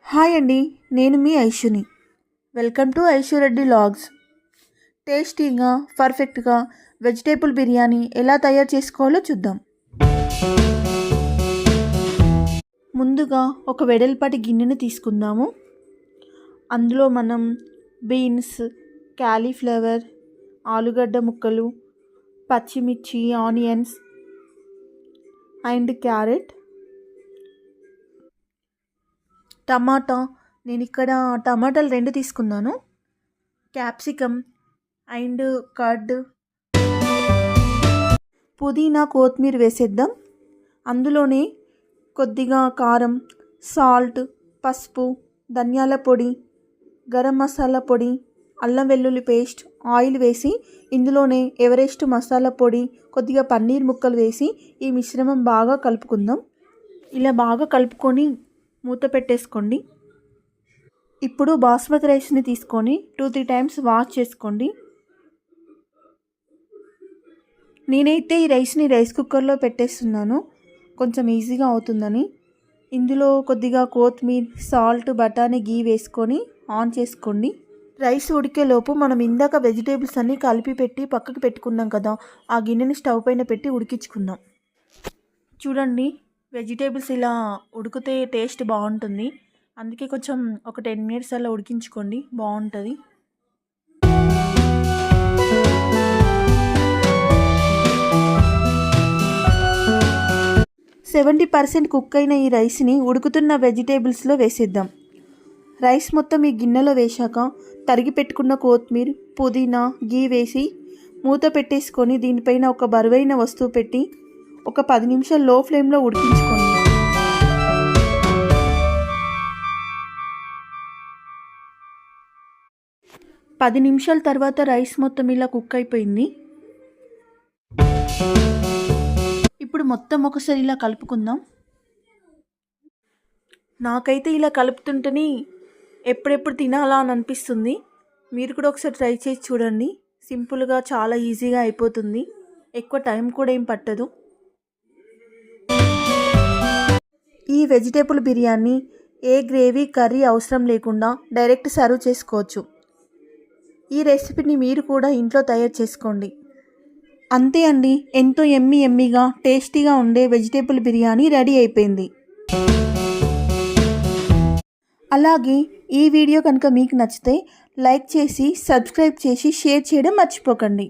Hi అండి, నేను మీ ఐషుని. Welcome to Aishu Reddy logs. టేస్టీగా పర్ఫెక్ట్గా వెజిటేబుల్ బిర్యానీ ఎలా తయారు చేసుకోవాలో చూద్దాం. ముందుగా ఒక వెడల్పాటి గిన్నెను తీసుకుందాము. అందులో మనం బీన్స్, క్యాలీఫ్లవర్, ఆలుగడ్డ ముక్కలు, పచ్చిమిర్చి, ఆనియన్స్ అండ్ క్యారెట్, టమాటా, నేను ఇక్కడ టమాటాలు 2 తీసుకున్నాను, క్యాప్సికమ్ అండ్ కర్డ్, పుదీనా, కొత్తిమీర వేసేద్దాం. అందులోనే కొద్దిగా కారం, సాల్ట్, పసుపు, ధనియాల పొడి, గరం మసాలా పొడి, అల్లం వెల్లుల్లి పేస్ట్, ఆయిల్ వేసి ఇందులోనే ఎవరెస్ట్ మసాలా పొడి, కొద్దిగా పన్నీర్ ముక్కలు వేసి ఈ మిశ్రమం బాగా కలుపుకుందాం. ఇలా బాగా కలుపుకొని మూత పెట్టేసుకోండి. ఇప్పుడు బాస్మతి రైస్ని తీసుకొని 2-3 టైమ్స్ వాష్ చేసుకోండి. నేనైతే ఈ రైస్ని రైస్ కుక్కర్లో పెట్టేస్తున్నాను, కొంచెం ఈజీగా అవుతుందని. ఇందులో కొద్దిగా కొత్తిమీర, సాల్ట్, బఠానీ, గీ వేసుకొని ఆన్ చేసుకోండి. రైస్ ఉడికేలోపు మనం ఇందాక వెజిటేబుల్స్ అన్నీ కలిపి పెట్టి పక్కకు పెట్టుకున్నాం కదా, ఆ గిన్నెని స్టవ్ పైన పెట్టి ఉడికించుకుందాం. చూడండి, వెజిటేబుల్స్ ఇలా ఉడికితే టేస్ట్ బాగుంటుంది. అందుకే కొంచెం ఒక 10 మినిట్స్ అలా ఉడికించుకోండి, బాగుంటుంది. సెవెంటీ 70% కుక్ అయిన ఈ రైస్ని ఉడుకుతున్న వెజిటేబుల్స్లో వేసేద్దాం. రైస్ మొత్తం ఈ గిన్నెలో వేశాక తరిగి పెట్టుకున్న కొత్తిమీర, పుదీనా, గీ వేసి మూత పెట్టేసుకొని దీనిపైన ఒక బరువైన వస్తువు పెట్టి ఒక 10 నిమిషాలు లో ఫ్లేమ్లో ఉడికించుకోండి. 10 నిమిషాల తర్వాత రైస్ మొత్తం ఇలా కుక్ అయిపోయింది. ఇప్పుడు మొత్తం ఒకసారి ఇలా కలుపుకుందాం. నాకైతే ఇలా కలుపుతుంటేనే ఎప్పుడెప్పుడు తినాలా అని అనిపిస్తుంది. మీరు కూడా ఒకసారి ట్రై చేసి చూడండి. సింపుల్గా చాలా ఈజీగా అయిపోతుంది, ఎక్కువ టైం కూడా ఏం పట్టదు. ఈ వెజిటేబుల్ బిర్యానీ ఏ గ్రేవీ, కర్రీ అవసరం లేకుండా డైరెక్ట్ సర్వ్ చేసుకోవచ్చు. ఈ రెసిపీని మీరు కూడా ఇంట్లో తయారు చేసుకోండి. అంతే అండి, ఎంతో ఎమ్మీగా టేస్టీగా ఉండే వెజిటేబుల్ బిర్యానీ రెడీ అయిపోయింది. అలాగే ఈ వీడియో కనుక మీకు నచ్చితే లైక్ చేసి, సబ్స్క్రైబ్ చేసి, షేర్ చేయడం మర్చిపోకండి.